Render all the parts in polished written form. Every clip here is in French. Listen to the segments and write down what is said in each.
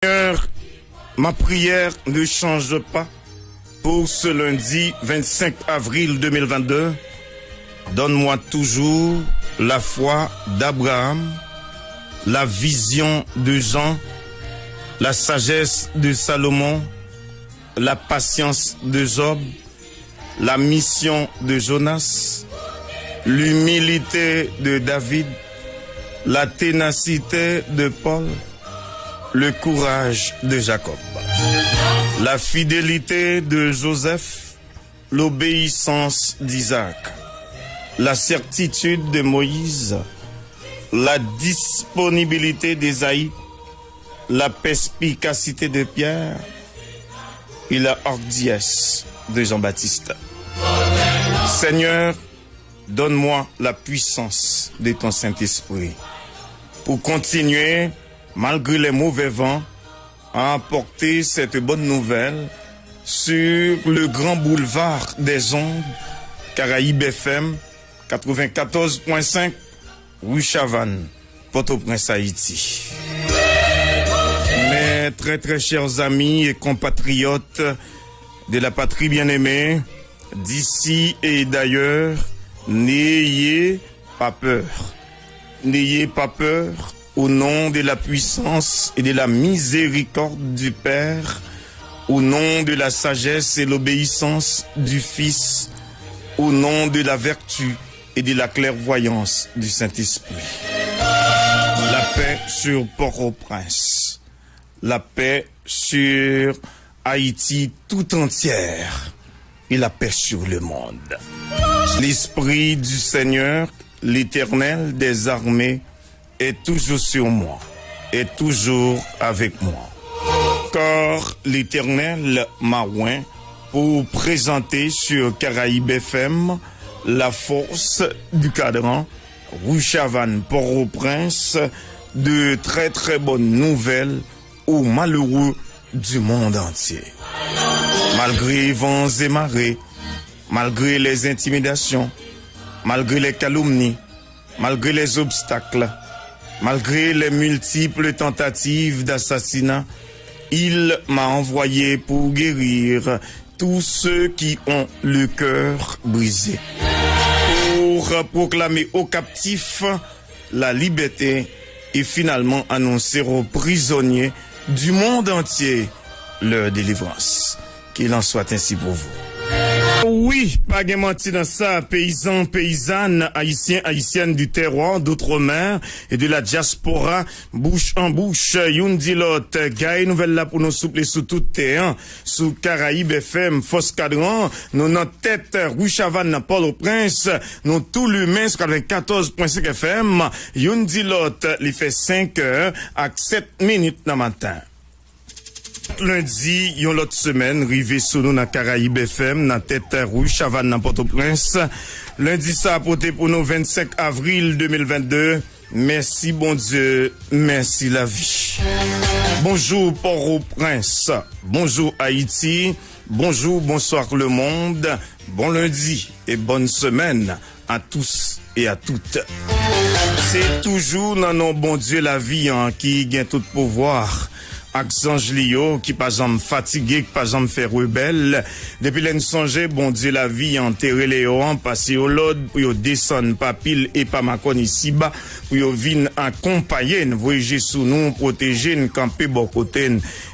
Seigneur, ma prière ne change pas pour ce lundi 25 avril 2022. Donne-moi toujours la foi d'Abraham, la vision de Jean, la sagesse de Salomon, la patience de Job, la mission de Jonas, l'humilité de David, la ténacité de Paul, le courage de Jacob, la fidélité de Joseph, l'obéissance d'Isaac, la certitude de Moïse, la disponibilité d'Ésaïe, la perspicacité de Pierre et la hardiesse de Jean-Baptiste. Seigneur, donne-moi la puissance de ton Saint-Esprit pour continuer, malgré les mauvais vents, à apporter cette bonne nouvelle sur le grand boulevard des ondes, Caraïbes FM, 94.5, rue Chavannes, Port-au-Prince, Haïti. Mes très très chers amis et compatriotes de la patrie bien-aimée, d'ici et d'ailleurs, n'ayez pas peur. N'ayez pas peur. Au nom de la puissance et de la miséricorde du Père, au nom de la sagesse et l'obéissance du Fils, au nom de la vertu et de la clairvoyance du Saint-Esprit. La paix sur Port-au-Prince, la paix sur Haïti tout entière et la paix sur le monde. L'Esprit du Seigneur, l'Éternel des armées, est toujours sur moi, est toujours avec moi. Car l'Éternel m'a oint pour présenter sur Caraïbes FM la force du cadran, rue Chavannes, Port-au-Prince, de très très bonnes nouvelles aux malheureux du monde entier. Malgré vents et marées, malgré les intimidations, malgré les calomnies, malgré les obstacles, malgré les multiples tentatives d'assassinat, il m'a envoyé pour guérir tous ceux qui ont le cœur brisé, pour proclamer aux captifs la liberté et finalement annoncer aux prisonniers du monde entier leur délivrance. Qu'il en soit ainsi pour vous. Oui, pas de menti dans ça, paysans, paysannes, haïtiens, haïtiennes du terroir, d'outre-mer et de la diaspora, bouche en bouche, yon dit l'autre, gagne nouvelle là pour nous soupler sous tout terrain, sous Caraïbes FM, Fosse Cadran, nous notre tête, rue Chavannes, Port-au-Prince, nous tout l'humain sur 94.5 FM, yon dit l'autre, il fait 5 heures, à 7 minutes dans matin. Lundi, yon l'autre semaine, rivé sous nous dans Caraïbes FM, dans tête rouge, Chavannes, dans Port-au-Prince. Lundi, ça a porté pour nous 25 avril 2022. Merci, bon Dieu. Merci, la vie. Bonjour, Port-au-Prince. Bonjour, Haïti. Bonjour, bonsoir, le monde. Bon lundi et bonne semaine à tous et à toutes. C'est toujours dans nos bon Dieu la vie hein, qui gagne tout pouvoir. Axange Lio, qui pas jamais fatigué, qui pas jamais fait rebelle. Depuis l'en songe, bon Dieu la vie, enterrer les gens, passer au lode, pour yo descendre pas pile et pas macon ici bas, pour yo vin accompagner, voyager sous nous, protéger, camper bon côté,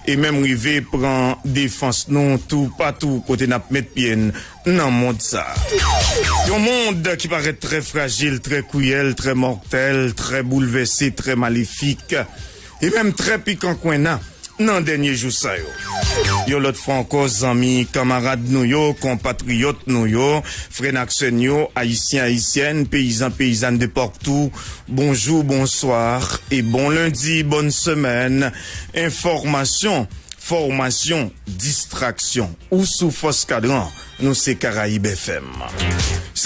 et même river prend défense non, tout, pas tout, côté n'a mettre pied, non, monde ça. Un monde qui paraît très fragile, très cruel, très mortel, très bouleversé, très maléfique. Et même très piquant qu'on a, dans dernier jour ça yo. L'autre fois encore, amis, camarades nous yo, compatriotes nous yo, frères naxen yo, haïtiens, haïtiennes, paysans, paysannes de partout. Bonjour, bonsoir et bon lundi, bonne semaine. Information, formation, distraction ou sous Fosse Cadran, nous c'est Caraïbes FM.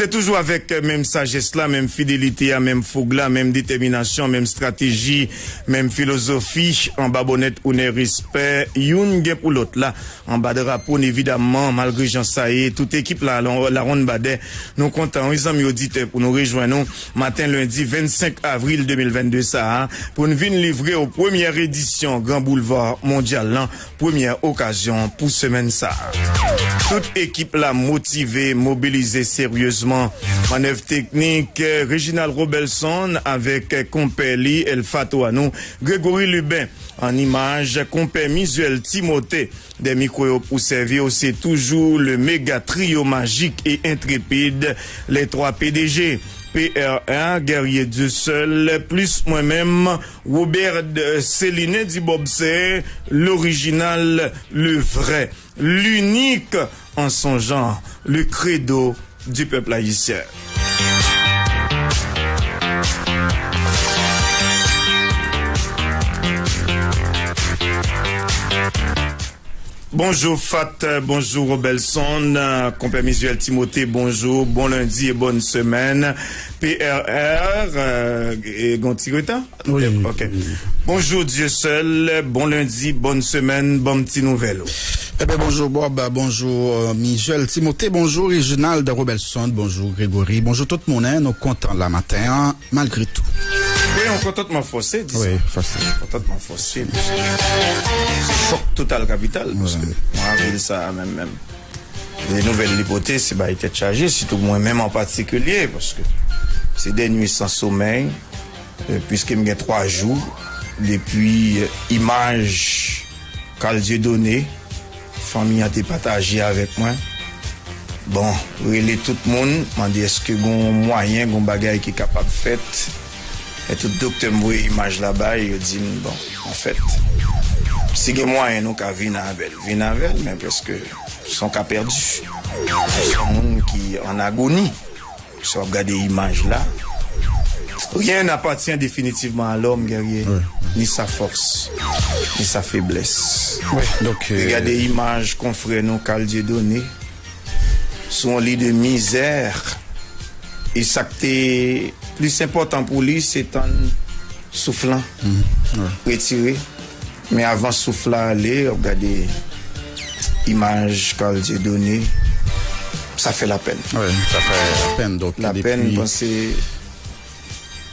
C'est toujours avec même sagesse là, même fidélité, même fougue là, même détermination, même stratégie, même philosophie, en bas bonnet ou ne respect, youn gen pour l'autre là, en bas de rapport, évidemment, malgré Jean Saïe, toute équipe là, la ronde badet, nous comptons, les amis auditeurs, pour nous rejoindre, matin lundi 25 avril 2022, ça, pour nous venir livrer aux premières éditions Grand Boulevard Mondial, là, première occasion pour semaine ça. Toute équipe là, motivée, mobilisée sérieusement, manœuvre technique, Reginald Robelson avec Compelli, El Fatouanou, Grégory Lubin, en image, Compé Misuel Timothée, des micros pour servir, c'est toujours le méga trio magique et intrépide, les 3 PDG. PRA, guerrier Dieu seul, plus moi-même, Robert Céline du Bobsé, l'original, le vrai, l'unique en son genre, le credo du peuple haïtien. Bonjour Fat, bonjour Robelson, compère Misuel Timothée, bonjour, bon lundi et bonne semaine. PRR, et Gontireta? Oui. Ok. Bonjour Dieu seul, bon lundi, bonne semaine, bon petit nouvelle. Eh bien, bonjour Bob, bonjour Misuel Timothée, bonjour Reginald Robelson, bonjour Grégory, bonjour tout le monde, hein, nous comptons la matin, malgré tout. Et on contentement forcé, disons. Oui, facile. Contentement forcé. C'est choc total capital. Parce que moi, ça, même. Les nouvelles hypothèses, c'est bah, été chargé, surtout moi-même en particulier, parce que c'est des nuits sans sommeil, puisqu'il me y a 3 jours, depuis image qu'al Dieu donné, famille a été partagée avec moi. Bon, relais tout le monde, m'a dit est-ce que gon moyen, gon bagay qui est capable de faire. Et tout docteur m'a image là-bas, il dit bon, en fait, si il y a moyen, nous qu'à venir avec, mais parce que son cas perdu. C'est un monde qui est en agonie. Si on regarde l'image là, rien n'appartient définitivement à l'homme guerrier, ni sa force, ni sa faiblesse. Ouais, donc, regardez l'image qu'on ferait nous qu'à Dieu donné, son lit de misère, et ça qui plus important pour lui, c'est en soufflant, retiré. Mais avant souffler aller, regardez l'image qu'à Dieu donné, ça fait la peine. Oui, ça fait la peine. Donc, la peine, parce que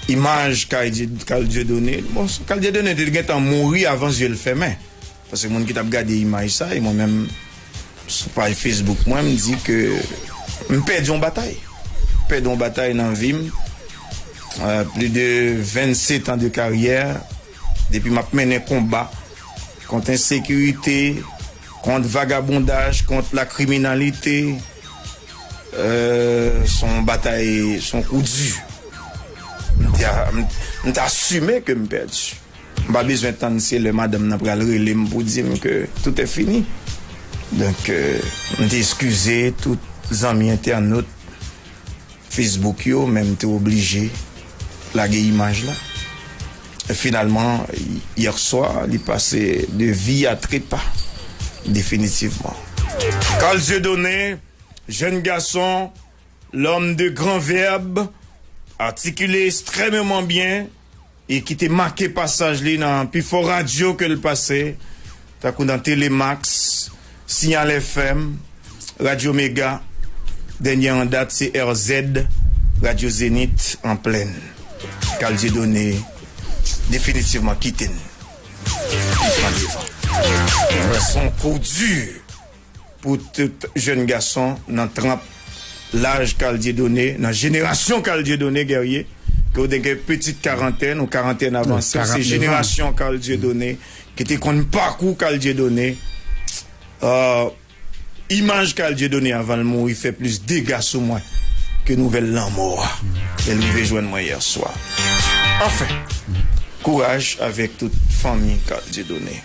image qu'a Dieu donné, bon, qu'a Dieu donné, il est mourir avant que je le ferme. Parce que les gens qui ont regardé l'image, ça, et moi-même, sur page Facebook, moi, me dit que je perds une bataille. Je perds une bataille dans la vie. Plus de 27 ans de carrière, depuis que je mené un combat contre l'insécurité, contre le vagabondage, contre la criminalité. Son bataille, son coup dur. J'ai assumé que je perds. Je n'ai pas besoin de si le madame n'a pas le relais pour dire que tout est fini. Donc, je excusé tous les amis internautes, Facebook, même t'es obligé de la image là. Et finalement, hier soir, il est passé de vie à trépas, définitivement. Carl Dieudonné, jeune garçon, l'homme de grands verbes, articulé extrêmement bien, et qui était marqué passage là dans plus fort radio que le passé, t'as coup dans Télémax, Signal FM, Radio Méga, dernier en date c'est RZ, Radio Zénith en pleine. Carl Dieudonné, définitivement quitté. Son coup dur pour tout jeune garçon dans 30 l'âge Carl Dieudonné, dans la génération Carl Dieudonné guerrier, que vous avez une petite quarantaine ou quarantaine avancée, c'est génération Carl Dieudonné, qui était qu'on parcours Carl Dieudonné. Image Carl Dieudonné avant le mot, il fait plus dégâts sur moi que nouvelle l'amour. Elle lui veut joindre moi hier soir. Enfin, courage avec toute famille Carl Dieudonné.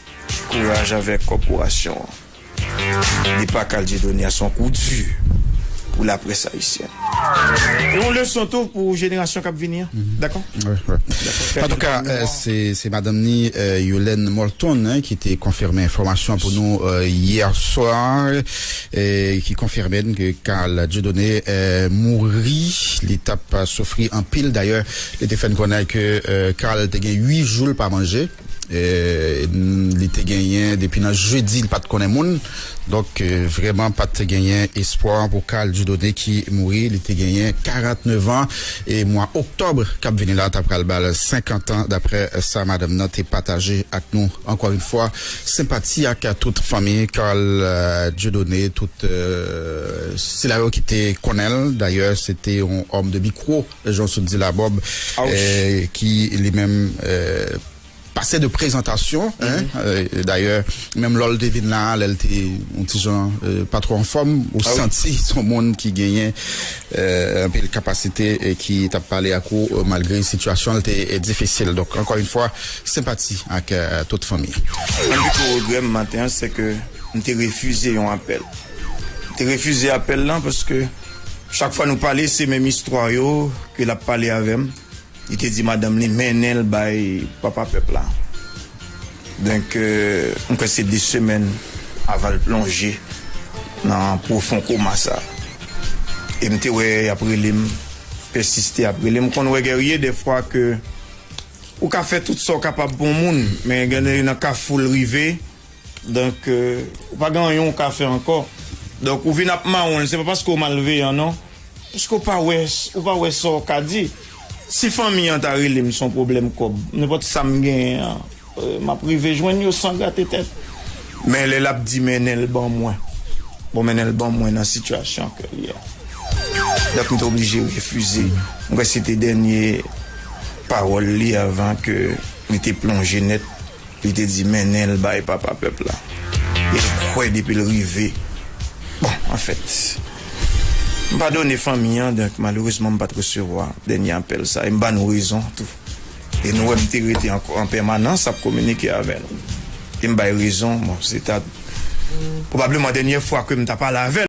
Courage avec corporation. N'est pas Carl Dieudonné à son coup dur. pour la presse haïtienne. Et on le sent tout pour génération qui va venir. D'accord? Ouais. En tout cas, c'est Madame Ni Yolène Morton qui était confirmé information pour nous hier soir qui confirmait que Karl Dieudonné mourit, l'étape a souffert en pile. D'ailleurs, les défenses connaissent que Karl a gagné 8 jours pas manger. Il était gagné depuis le jeudi, il pas de connaître moun. Donc vraiment pas de gagné espoir pour Karl Dieudonné qui mourit, il était gagné 49 ans et mois octobre cap venu là après le bal 50 ans d'après ça madame Nant est partagé avec nous encore une fois sympathie à toute famille Karl Dieudonné toute c'est là qui était connaît d'ailleurs c'était un homme de micro les gens se disent la Bob qui lui-même passé de présentation d'ailleurs même lors devine là elle était un petit genre pas trop en forme ou senti son monde qui gagnait un peu de capacité et qui t'a parlé à coup malgré une situation elle était difficile donc encore une fois sympathie avec toute famille. Le problème matin c'est que on t'a refusé un appel. T'es refusé appel là parce que chaque fois nous parler c'est même histoire que l'a parlé avec moi. Il te dit madame li menel bay papa peuple là. Donc on c'est 2 semaines avant le plonger dans profond coma ça. Et m'te ouais après les persister après les qu'on ouais guerrier des fois que ou ka fait tout ça capable bon monde mais gagner dans ka full rivé donc pas gagner on ka fait encore. Donc ou vinn ap marron c'est pas parce qu'on mal levé non. Parce qu'on pas ouais ça qu'a dit. Si famille en t'a relé son problème comme n'importe ça me gagne m'a privé joindre sans gâter tête mais les l'a dit menel bon moins dans situation que hier donc on est obligé de refuser on c'était dernier parole li avant que il était plongé net il était dit menel bail papa peuple là et croit depuis le rivé bon en fait pas donner famille donc malheureusement pas recevoir dernier appel ça et m'ba nous raison tout et nous m'était encore en permanence à communiquer avec nous et m'ba raison bon c'était probablement dernière fois que m't'a parlé avec